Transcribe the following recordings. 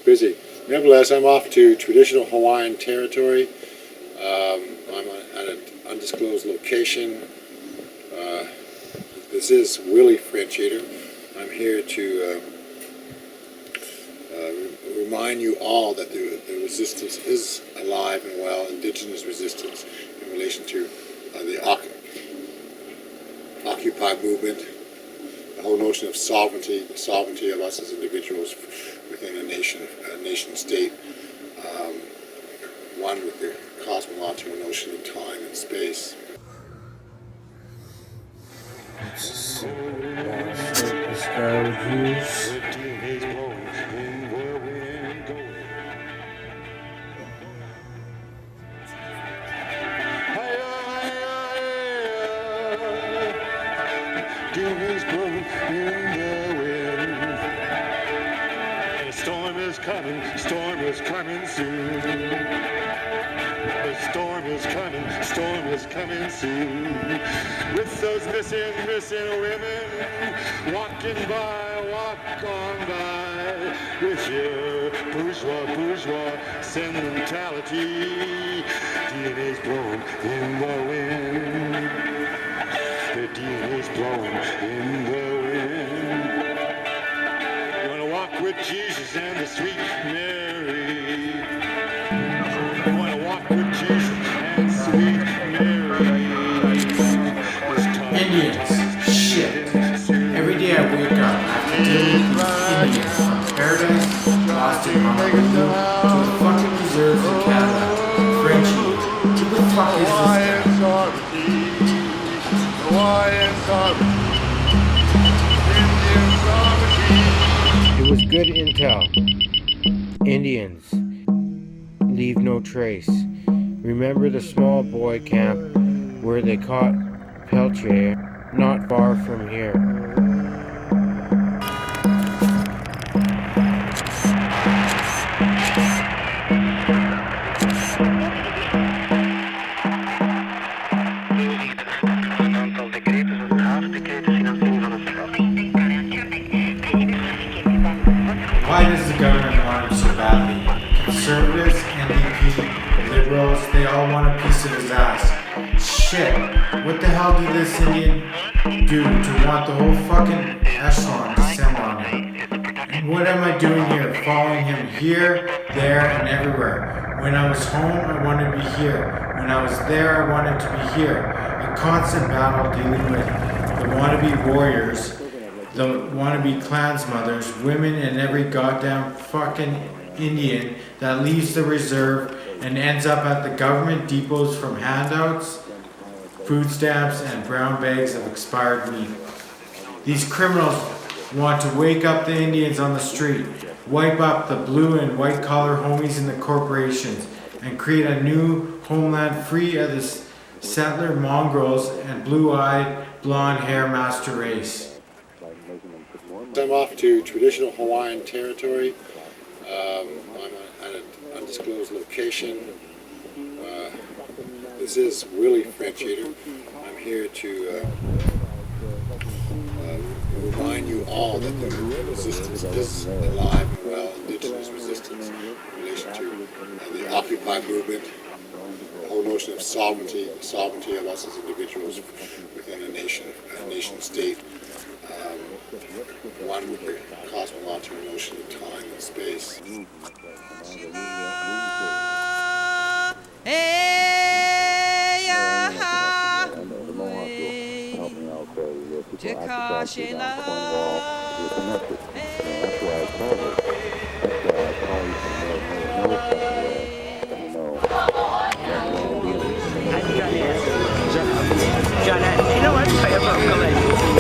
busy. Nevertheless, I'm off to traditional Hawaiian territory. I'm at an undisclosed location. This is Willie French Eater. I'm here to remind you all that the resistance is alive and well, Indigenous resistance in relation to the Occupy movement, the whole notion of sovereignty, the sovereignty of us as individuals within a nation state, one with the cosmological notion of time and space. Storm is coming soon. The storm is coming soon. With those missing women, walk on by. With your bourgeois sentimentality, DNA's blowing in the wind. The DNA's blowing in the wind. With Jesus and the sweet Mary. I want to walk with Jesus and sweet Mary. Indians, shit. Every day I wake up, I have to deal with these Indians from paradise, lost in Honolulu, to the fucking reserves in Canada. Frenchie, who the fuck is this guy? It was good intel. Indians, leave no trace. Remember the small boy camp where they caught Peltier, not far from here. Why does the government want him so badly? Conservatives, NDP, liberals, they all want a piece of his ass. Shit, what the hell did this Indian do to want the whole fucking echelon to descend on him? And what am I doing here, following him here, there, and everywhere? When I was home, I wanted to be here. When I was there, I wanted to be here. A constant battle dealing with the wannabe warriors, the wannabe clans mothers, women, and every goddamn fucking Indian that leaves the reserve and ends up at the government depots from handouts, food stamps, and brown bags of expired meat. These criminals want to wake up the Indians on the street, wipe up the blue and white collar homies in the corporations, and create a new homeland free of the settler mongrels and blue-eyed, blonde-hair master race. I'm off to traditional Hawaiian territory. I'm at an undisclosed location. This is Willie French Eater. I'm here to remind you all that the resistance is alive and well, Indigenous resistance in relation to the Occupy movement, the whole notion of sovereignty, the sovereignty of us as individuals within a nation state. One with the cosmological notion of time and space.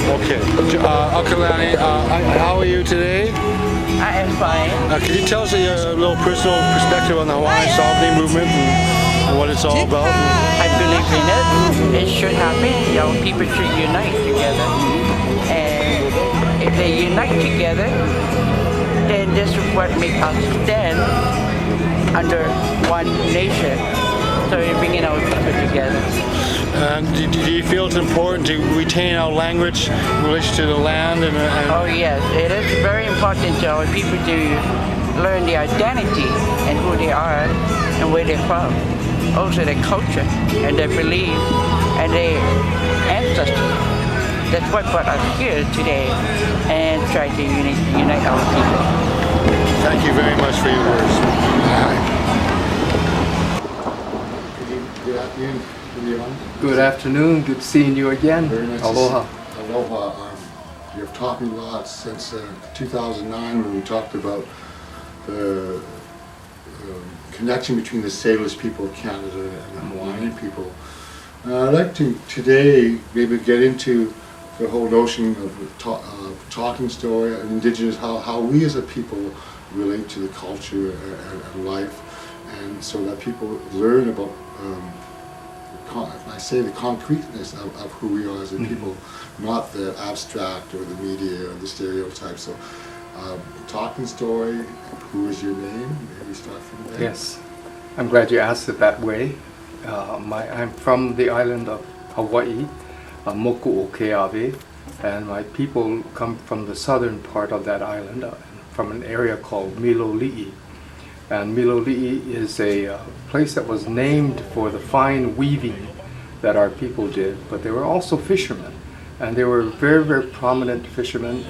Okay, Akalani, how are you today? I am fine. Could you tell us a little personal perspective on the Hawaiian sovereignty movement and what it's all about? I believe in it. It should happen. Young people should unite together. And if they unite together, then this is what makes us stand under one nation. So we're bringing our people together. Do you feel it's important to retain our language in relation to the land? Oh yes, it is very important to our people to learn their identity and who they are and where they're from. Also their culture and their belief and their ancestors. That's what brought us here today and try to unite our people. Thank you very much for your words. Good afternoon, everyone. Good afternoon. Good seeing you again. Very nice Aloha. to see you. Aloha. You've taught me a lot since 2009 when we talked about the connection between the Salish people of Canada and the Hawaiian people. I'd like to today maybe get into the whole notion of talking story and Indigenous, how we as a people relate to the culture and life, and so that people learn about, I say, the concreteness of who we are as a people, not the abstract or the media or the stereotypes. So, talking story, who is your name? Maybe start from there. Yes, I'm glad you asked it that way. I'm from the island of Hawaii, Moku'okeawe, and my people come from the southern part of that island, from an area called Miloli'i. And Miloli'i is a place that was named for the fine weaving that our people did, but they were also fishermen, and they were very, very prominent fishermen,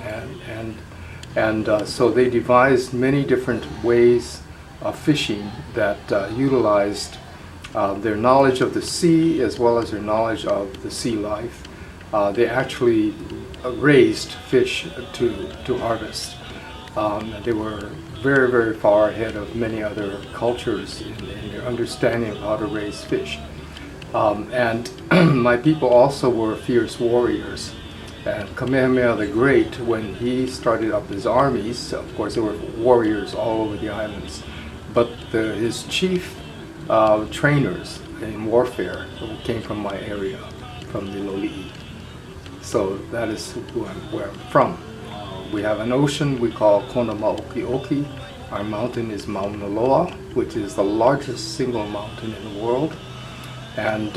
and so they devised many different ways of fishing that utilized their knowledge of the sea as well as their knowledge of the sea life. They actually raised fish to harvest. They were very, very far ahead of many other cultures in their understanding of how to raise fish. And my people also were fierce warriors. And Kamehameha the Great, when he started up his armies, of course there were warriors all over the islands, but his chief trainers in warfare came from my area, from Miloli'i. So that is where I'm from. We have an ocean we call Kona Maoki'oki. Our mountain is Mauna Loa, which is the largest single mountain in the world. And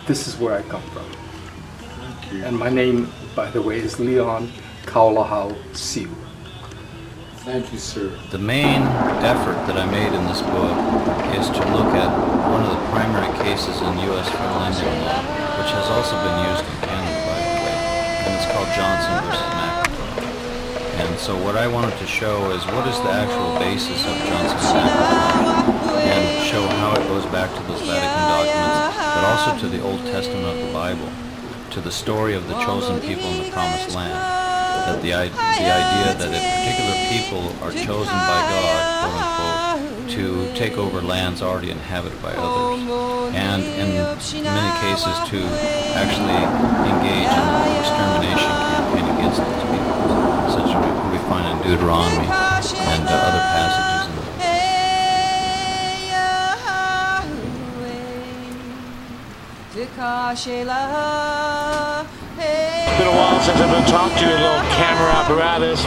this is where I come from. Thank you. And my name, by the way, is Leon Kaulahau Siu. Thank you, sir. The main effort that I made in this book is to look at one of the primary cases in U.S. federal Indian law, which has also been used in Canada, by the way, and it's called Johnson versus McIntyre. And so what I wanted to show is what is the actual basis of Johnson and McIntyre, and show how it goes back to those Vatican documents, but also to the Old Testament of the Bible, to the story of the chosen people in the Promised Land. That the idea that a particular people are chosen by God, quote unquote, to take over lands already inhabited by others, and in many cases to actually engage in an extermination campaign against these people, such as we find in Deuteronomy and other passages in the It's been a while since I've been talking to your little camera apparatus.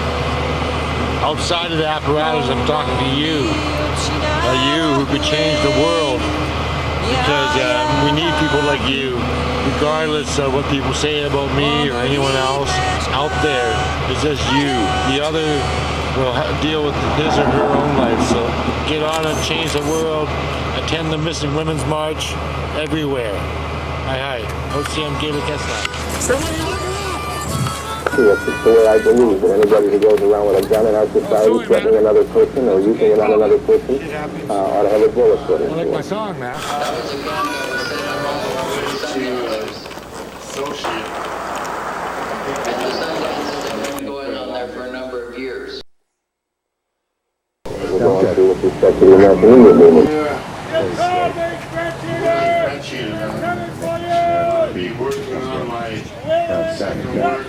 Outside of the apparatus, I'm talking to you. You who could change the world. Because we need people like you, regardless of what people say about me or anyone else out there. It's just you. The other will deal with his or her own life. So get on and change the world. Attend the Missing Women's March everywhere. Hi. OCM Gale Kessler. It's the way I believe that anybody who goes around with a gun in our society threatening another person or using it on another person ought to have a bullet put into I like my it. song, man. Going on there for a number of years. We're going through with respect to the American Indian movement. Be working on my second work.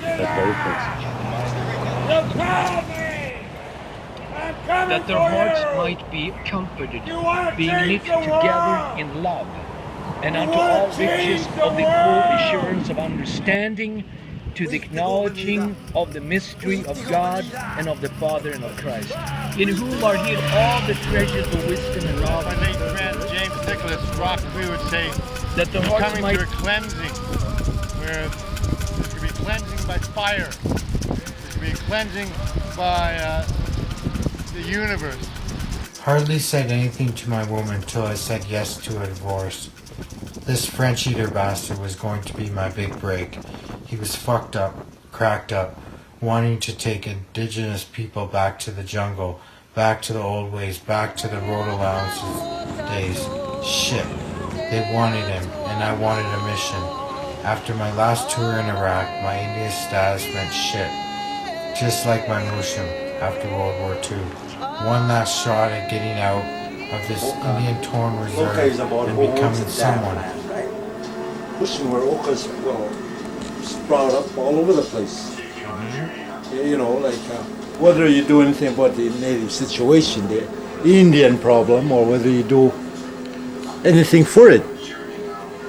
That their hearts might be comforted, being knit together in love, and unto all riches of the full assurance of understanding, to the acknowledging of the mystery of God and of the Father and of Christ, in whom are hid all the treasures of wisdom and knowledge. My late friend James Nicolas Rock, we would say, That their hearts coming might to a cleansing, where there could be cleansing by fire, there could be cleansing by the universe. Hardly said anything to my woman till I said yes to a divorce. This French eater bastard was going to be my big break. He was fucked up, cracked up, wanting to take indigenous people back to the jungle, back to the old ways, back to the road allowances days. Shit. They wanted him, and I wanted a mission. After my last tour in Iraq, my Indian status meant shit. Just like my Muslim after World War II. One last shot at getting out of this Indian torn reserve and becoming someone. Muslim where ochres will sprout up all over the place. You know, like whether you do anything about the native situation, the Indian problem, or whether you do anything for it.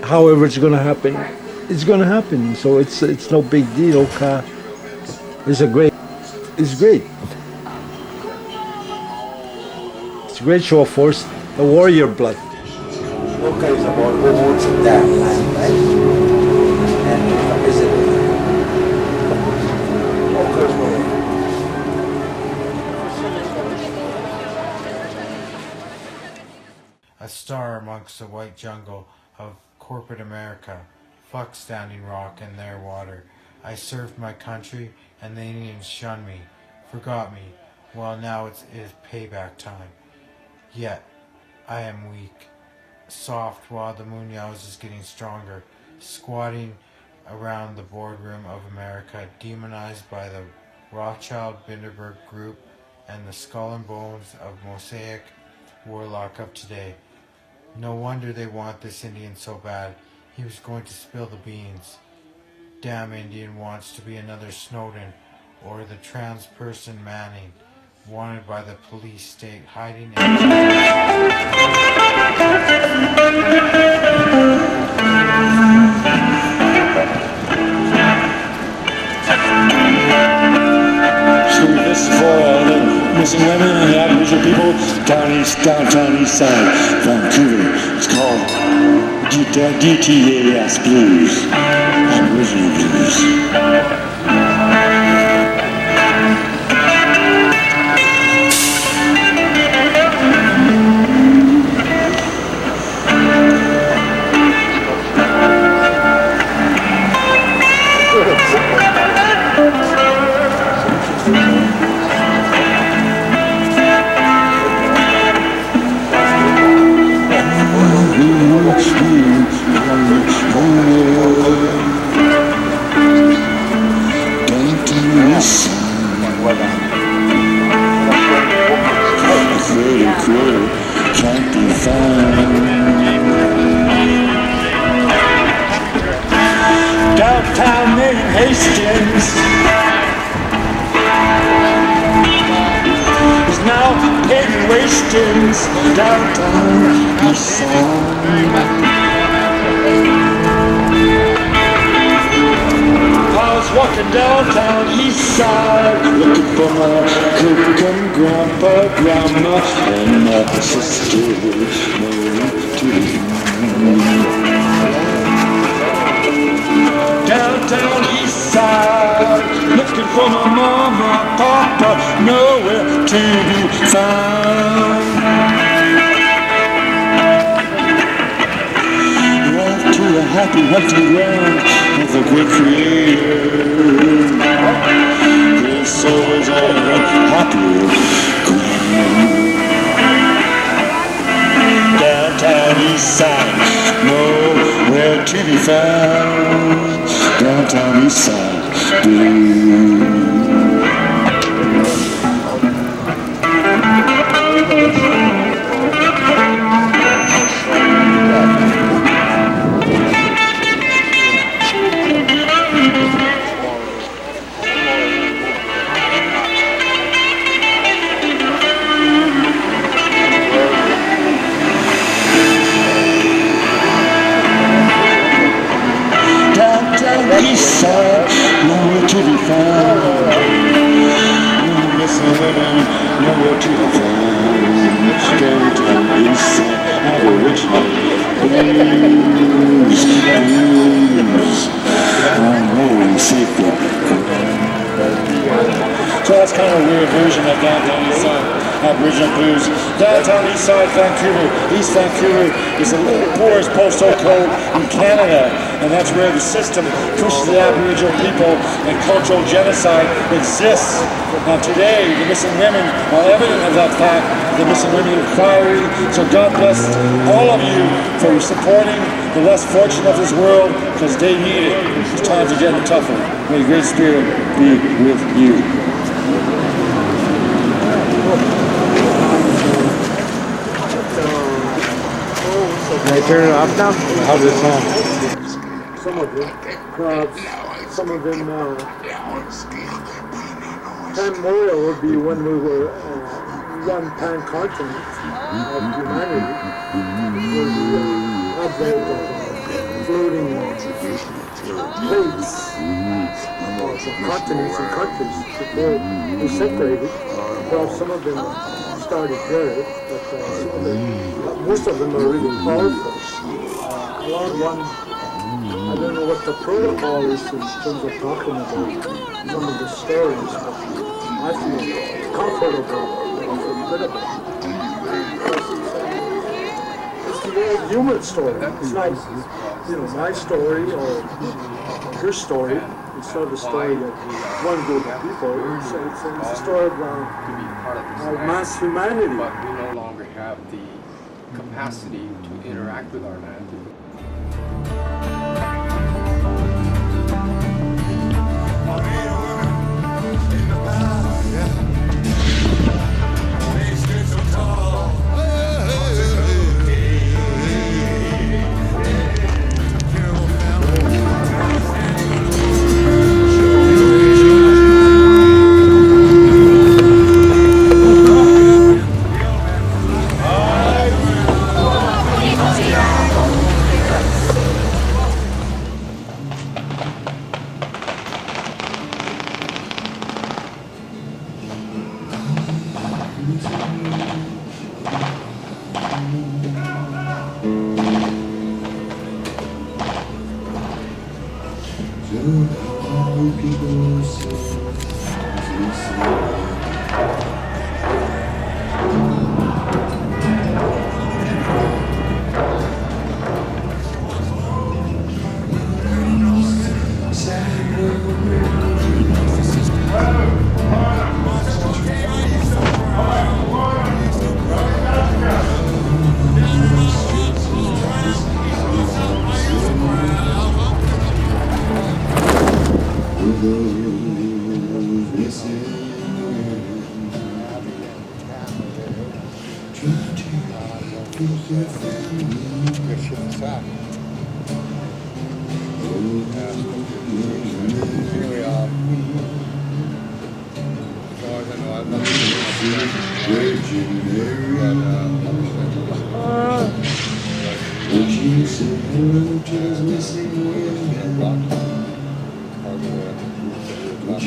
However it's going to happen, it's going to happen. So it's no big deal. It's great. It's a great show of force, the warrior blood. Oka is about who owns that land, right? And is it A star amongst the white jungle of corporate America, fuck Standing Rock and their water. I served my country and the Indians shunned me, forgot me. Well, now it is payback time. Yet, I am weak, soft while the Munoz is getting stronger, squatting around the boardroom of America, demonized by the Rothschild-Bilderberg group and the skull and bones of Mosaic warlock of today. No wonder they want this Indian so bad. He was going to spill the beans. Damn Indian wants to be another Snowden or the trans person Manning, wanted by the police state, hiding So this is for all the missing women and the Aboriginal people downtown east side, Vancouver. It's called DTAS Blues, Aboriginal Blues. Downtown in Hastings is now getting wastings. Downtown east side. I was walking downtown east side, looking for my cook and grandpa, grandma, and my sister, downtown east side, looking for my mama, papa, nowhere to be found. Off to the happy hunting ground of the great creator. His soul is on a happier ground. Downtown east side, nowhere to be found. Downtown east side, blue. East side, nowhere to be found. Nowhere to be found. Downtown east side, Aboriginal blues, blues. I'm rolling sacred. So that's kind of a weird version of Downtown East Side. Aboriginal blues. Downtown Eastside Vancouver, East Vancouver is the poorest postal code in Canada, and that's where the system pushes the Aboriginal people and cultural genocide exists. Now today, the missing women are evident of that fact, the missing women inquiry. So God bless all of you for supporting the less fortunate of this world, because they need it. It's times are getting tougher. May the Great Spirit be with you. Can I turn it off now? How does it sound? Some of them crabs, some of them Pangaea would be when we were one pan-continent of humanity, where the advent of floating plates of continents and countries before we separated. Well, some of them started there, but some of them, most of them are really powerful. Along one, I don't know what the protocol is in terms of talking about some of the stories, but I feel comfortable and feel good about it. It's the old human story. It's not, my story or your story. It's not a story of one group of people. It's a story of mass humanity. But we no longer have the capacity to interact with our land.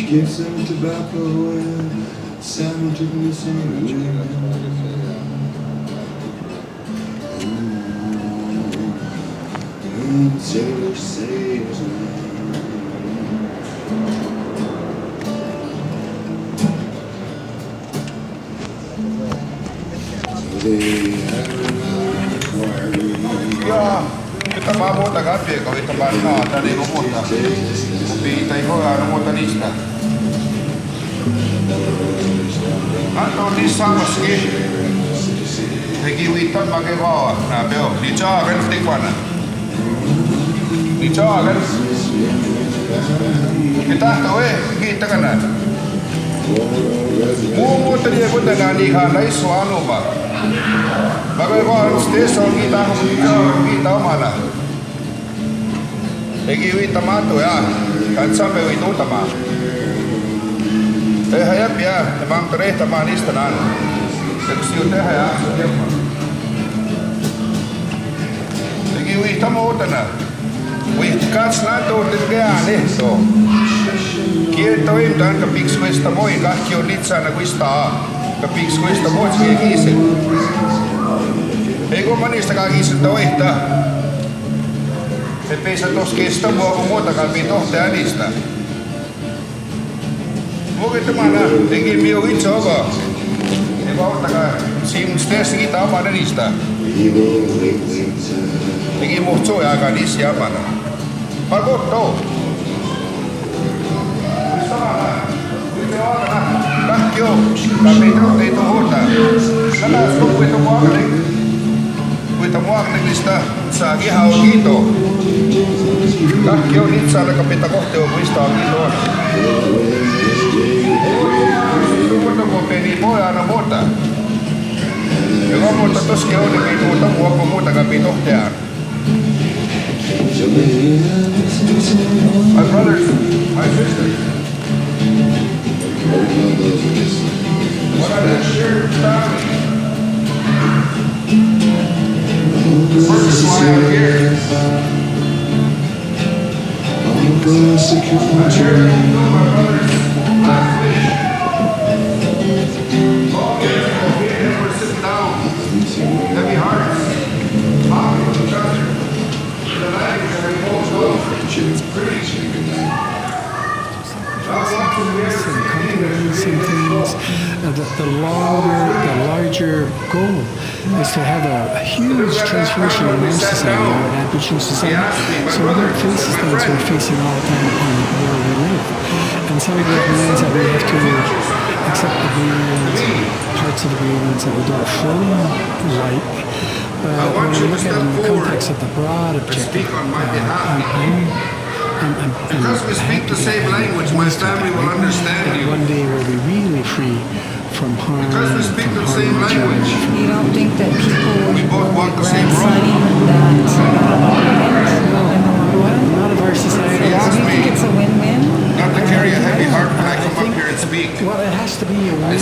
Give some tobacco and salmon to the missing sailors sails kita mamuta kapi kau itu mana tadi mamuta kopi tayo mamuta nista atau di sama segi lagi witan pakai bawa nah bel dica kan stik mana dica kan kita tahu kita kanan mamuta dia pun dengan ikan lain suanu pak bagai bawa stesen kita mana lagi witan matu ya kan sampai witan utama hayap ya, memang tereh tamanis tenan. Seksiu teh hayap setiap mah. Lagi wih tamu tenan. Wih kats nato tergaya nih so. Kia toim dan kepik swes tamoy kah kio litsa na guista. Kepik swes tamoy sige gisin. Ego manis tak gisin toy ta. Pepe sa tos kesta mo kumota kalpito teanis ta. Mungkin mana, tinggi mio itu apa? vautaka siin stress kita apa nerista. Lagi muhtso ya kan isi apa na. Pagot to. Takyo, kami itu hota. Karena suku itu muak lista sa gihaw dito. Takyo nitsa na kapita kohte o muista dito. Mutta kun peni poja na muuta. Joka muuta toski on niin muuta muokko muuta kapita kohteaan. My brothers, my sisters. What are the shared family? The purpose why I'm here. I'm here to fulfill my brother's last wish. All here we're sitting down, heavy hearts, talking with each other. The language that we both know. Pretty good night. The larger goal is to have a huge transformation in our society, our Aboriginal society. So we don't face the things we're facing all the time on where we live. And some of that means that we have to accept agreements, parts of agreements that we don't fully like. But when we look at it in the context of the broad objective, Because we speak the same language, my family will understand you. One day we'll be really free from harm. Because we speak the same language. You don't think that people we both walk the same signing that not of our society. Do you think it's a win-win? Not to carry a heavy heart when I come up here and speak. Well, it has to be a win-win.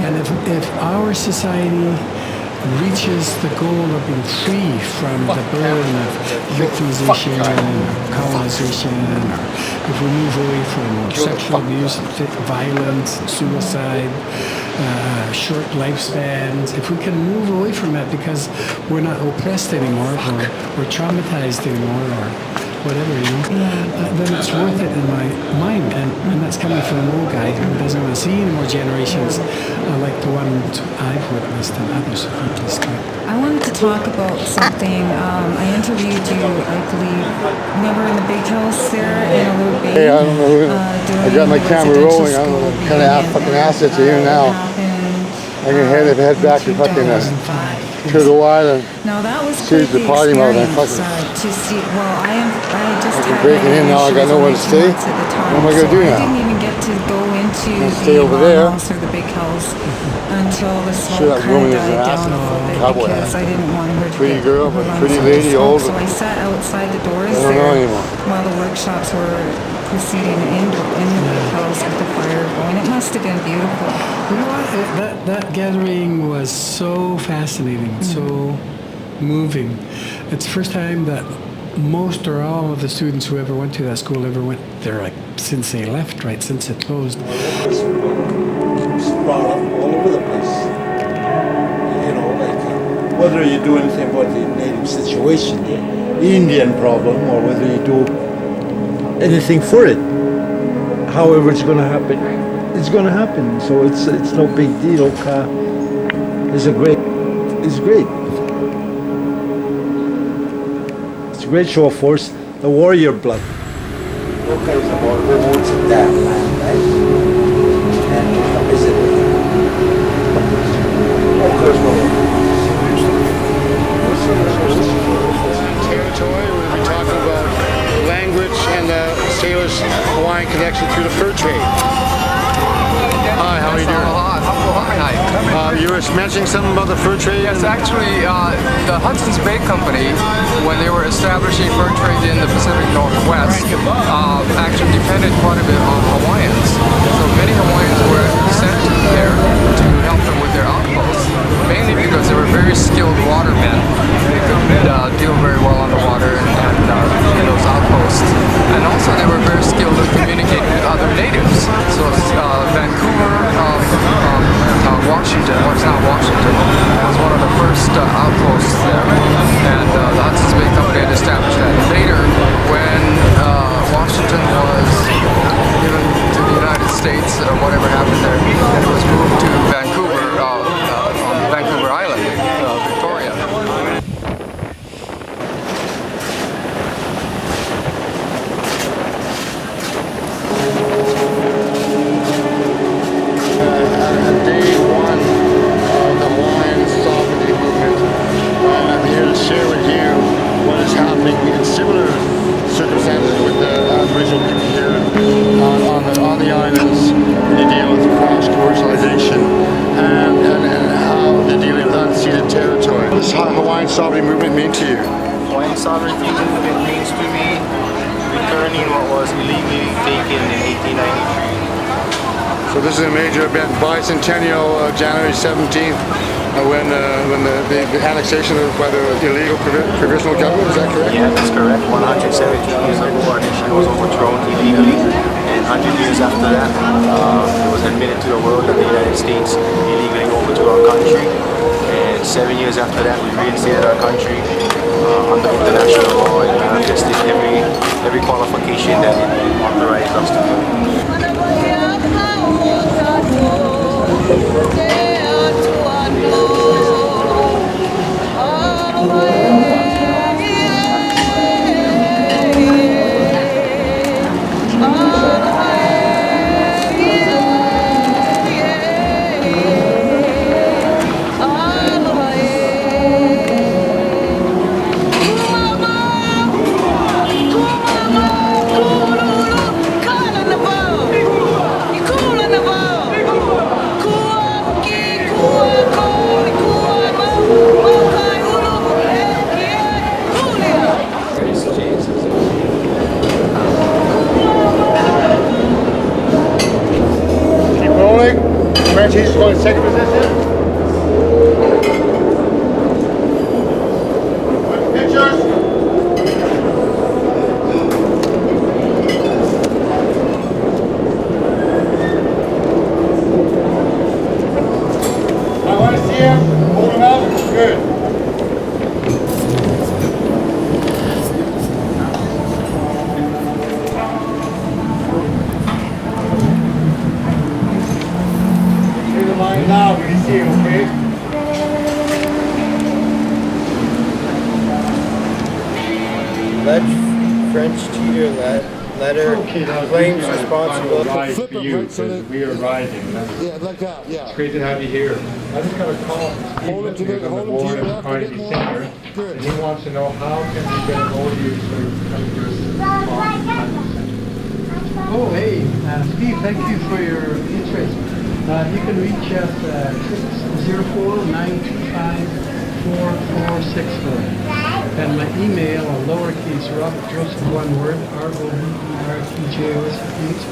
And if our society reaches the goal of being free from the burden of victimization or colonization, or if we move away from sexual abuse, violence, suicide, short lifespans, if we can move away from that because we're not oppressed anymore or we're traumatized anymore or whatever, then it's worth it in my mind. And that's coming from an old guy who doesn't want to see any more generations like the one I've witnessed and others have witnessed. I wanted to talk about something. I interviewed you, I believe, remember in the big house there in a little bay? Hey, I don't know. I got my camera rolling. I don't know. Kind of fucking asset to you now. I can head back to fucking Turtle Island. No, that was quite the party mode. to see. Well, I just had breaking in now. I got nowhere to stay. What am I gonna do now? I didn't even get to go into stay over there. house or the big house until the Sure, smoke that kind woman of is an died ass. down a little bit Cowboy because hat. I didn't want her to Pretty get girl, her lungs pretty full of lady, smoke. old. So I sat outside the doors I don't know there anymore. while the workshops were proceeding in the big house with the fire going. It must have been beautiful. You know what? That gathering was so fascinating, so moving. It's the first time that most or all of the students who ever went to that school ever went there, like since they left, right, since it closed. It's brought up all over the place. You know, like whether you do anything about the native situation, the Indian problem, or whether you do anything for it. However it's going to happen, it's going to happen. So it's no big deal. It's great. It's a great show of force, the warrior blood. Okay, it's about who owns that land, right? And is it? Of course, territory, we'll be talking about language and the sailors' Hawaiian connection through the fur trade. Hi, how are you doing? You were mentioning something about the fur trade? Yes, actually, the Hudson's Bay Company, when they were establishing fur trade in the Pacific Northwest, actually depended quite a bit on Hawaiians. So many Hawaiians were sent there to help them with their outposts, mainly because they were very skilled watermen. They could deal very well on the water and in those outposts. And also they were very skilled at communicating with other natives. So Vancouver, Washington, what's now Washington, was one of the first outposts there. And the Hudson's Bay Company had established that. Later, when Washington was given clean what was illegally taken in 1893. So this is a major event, bicentennial, January 17th, when the annexation by the illegal provisional government, is that correct? Yeah, that's correct. 117 years ago, our nation was overthrown illegally, and 100 years after that, it was admitted to the world that the United States illegally overthrew our country. And 7 years after that, we reinstated our country under international law and manifested every qualification that it authorized us to do. He's going second position. Pictures. I want to see him. Hold him out. Good. Now, we see, okay? Alleged French teeter letter claims responsibility. Rise for you, because we are rising. Yeah, like that, yeah. It's great to have you here. I just got a call from Steve Littner, the Warren Carnegie Center, and he wants to know how can we get a hold of you so you can come to us. Oh, hey, Steve, thank you for your interest. You can reach us at 604-925-4464. And my email, lowercase Robert Joseph, one word, ROBERTJOSEPH,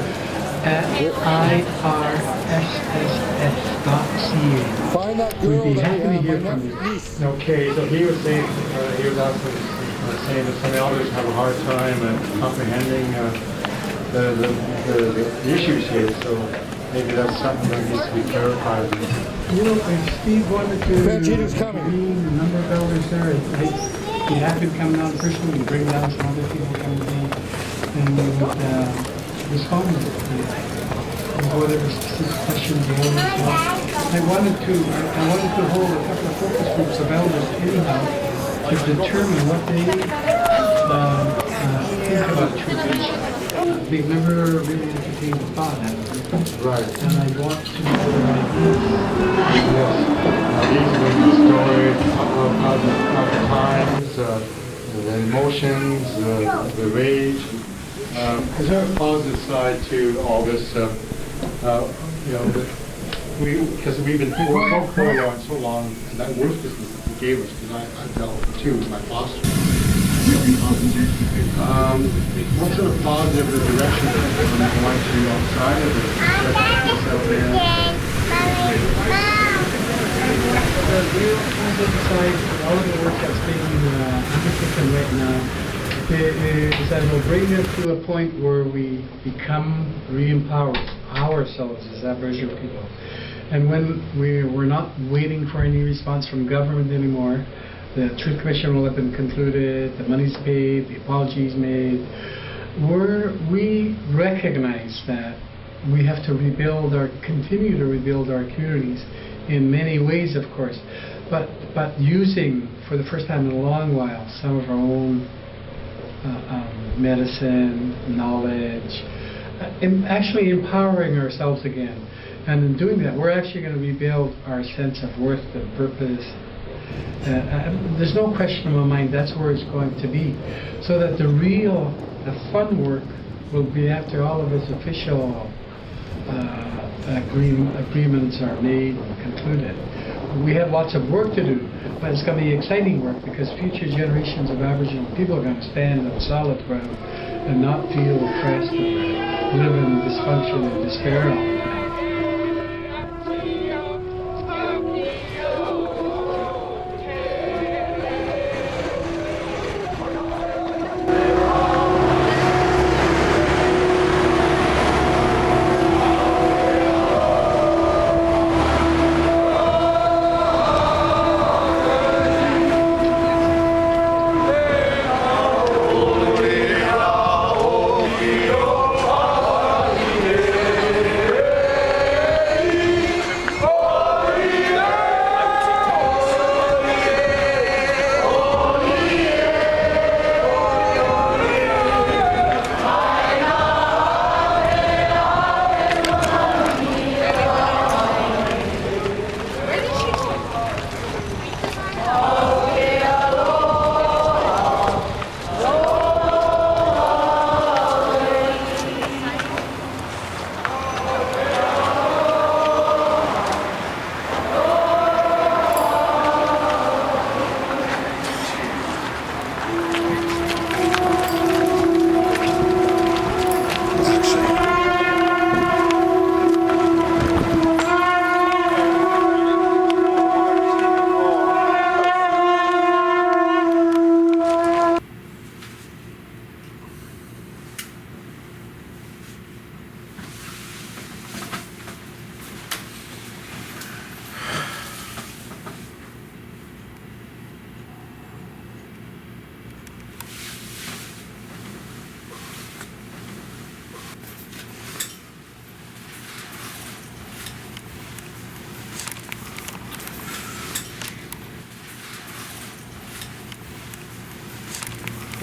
at irss.ca. We'd be happy to hear from you. Okay, so he was saying, he was also saying that some elders have a hard time comprehending the issues here, so maybe that's something that needs to be clarified. You know, if Steve wanted to convene a number of elders there, I'd be happy to come down personally and bring down some other people coming in, and we would respond to whatever specific questions you wanted to ask. I wanted to hold a couple of focus groups of elders anyhow to determine what they think about tradition. They've never really entertained the thought of it. Right. And I want to know their ideas. These are the story of the times, the emotions, the rage. Is there a positive side to all this? Because we've been so poor on so long, and that work business that you gave us, because I've dealt with too with my foster. What sort of positive direction are you going to outside of this? The real positive side of all of the work that's being undertaken right now is that we'll bring it to a point where we become re-empowered ourselves as Aboriginal people. And when we're not waiting for any response from government anymore, the Truth Commission will have been concluded, the money's paid, the apologies made. We recognize that we have to continue to rebuild our communities in many ways, of course, but using, for the first time in a long while, some of our own medicine, knowledge, and actually empowering ourselves again. And in doing that, we're actually going to rebuild our sense of worth and purpose. There's no question in my mind that's where it's going to be, so that the fun work will be after all of its official agreements are made and concluded. We have lots of work to do, but it's going to be exciting work because future generations of Aboriginal people are going to stand on solid ground and not feel oppressed or live in dysfunction and despair all the time.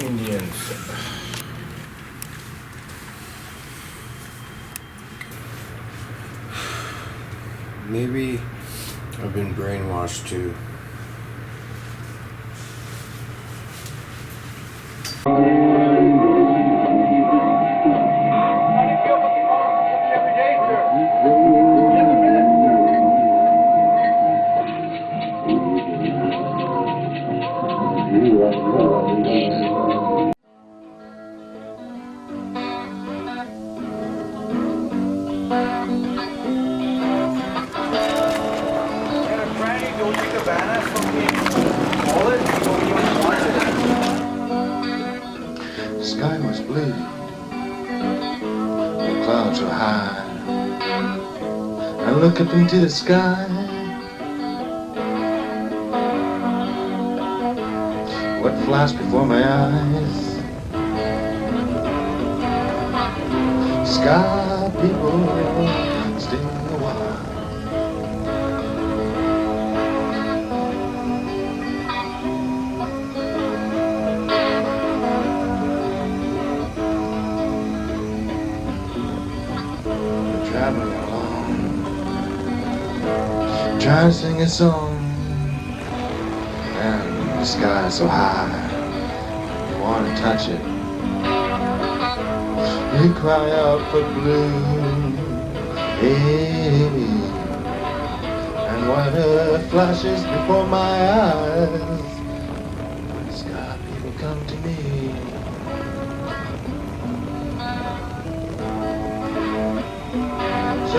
Indians. Maybe I've been brainwashed too. The sky was blue, the clouds were high. I look up into the sky. What flashed before my eyes? Sky people, stay a while. Traveling along, trying to sing a song, and the sky is so high, you want to touch it. You cry out for blue, hey, and water flashes before my eyes. The sky people come to me. So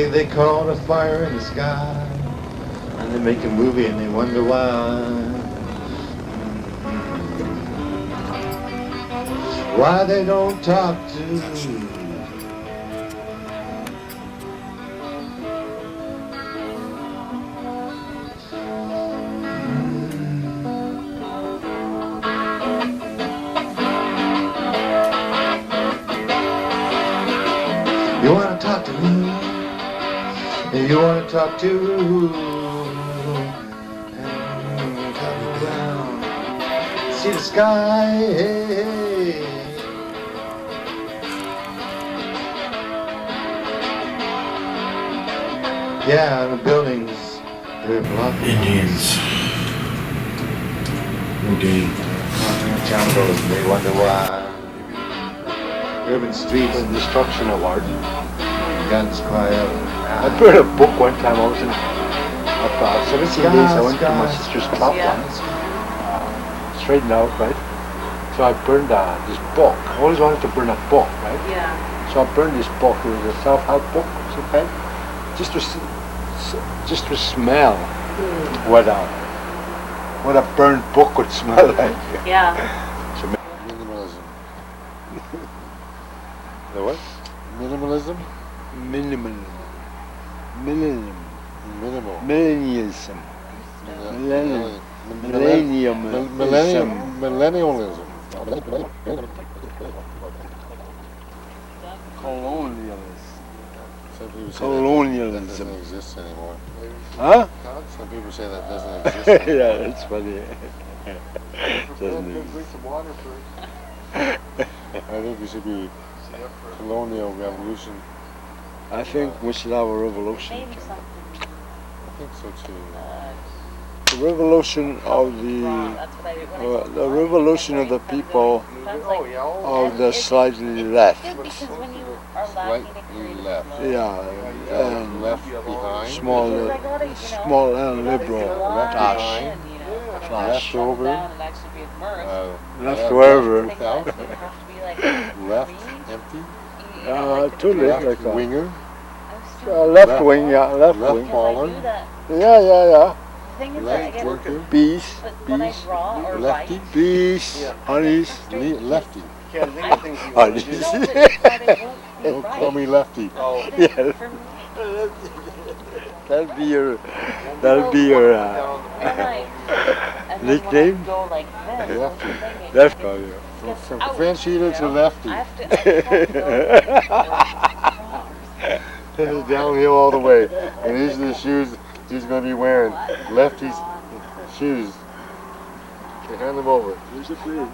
they caught a fire in the sky, and they make a movie and they wonder why they don't talk to. You wanna talk to me? You wanna talk to? And come around, see the sky. Hey, hey. Yeah, the buildings, they're blocking. Indians. Indeed. Jungles, they wonder why. Urban streets. The destruction of art. Guns cry out. I read a book one time. I was in 17 days. I went to my sister's top line. Straightened out, right? So So I burned this book. I always wanted to burn a book, right? Yeah. So I burned this book. It was a self-help book, okay? Just to smell what a burned book would smell like. Yeah. So, minimalism. The what? Minimalism? Minimal. Millennium. Minimal. Millennialism. Millennialism. Colonialism doesn't exist anymore. Huh? Some people say that doesn't exist anymore. Yeah, that's funny. Doesn't exist. I think we should be colonial revolution. I think we should have a revolution. Maybe something. I think so too. The revolution of the revolution of the people of the slightly left. Slightly left. Yeah, and left behind. Small and liberal. Left behind. Left over. Left wherever. Left empty. Totally left like that. winger. Left wing, yeah, left wing. Fallen. Yeah. Left worker. Bees. Lefty. Bees. Honeys. Lefty. Honeys. Don't call me lefty. Yeah. That'll be your nickname. Lefty. Lefty. From French eater to lefty. Downhill all the way. And these are the shoes he's going to be wearing. Lefty's shoes. Okay, hand them over. There's a bridge.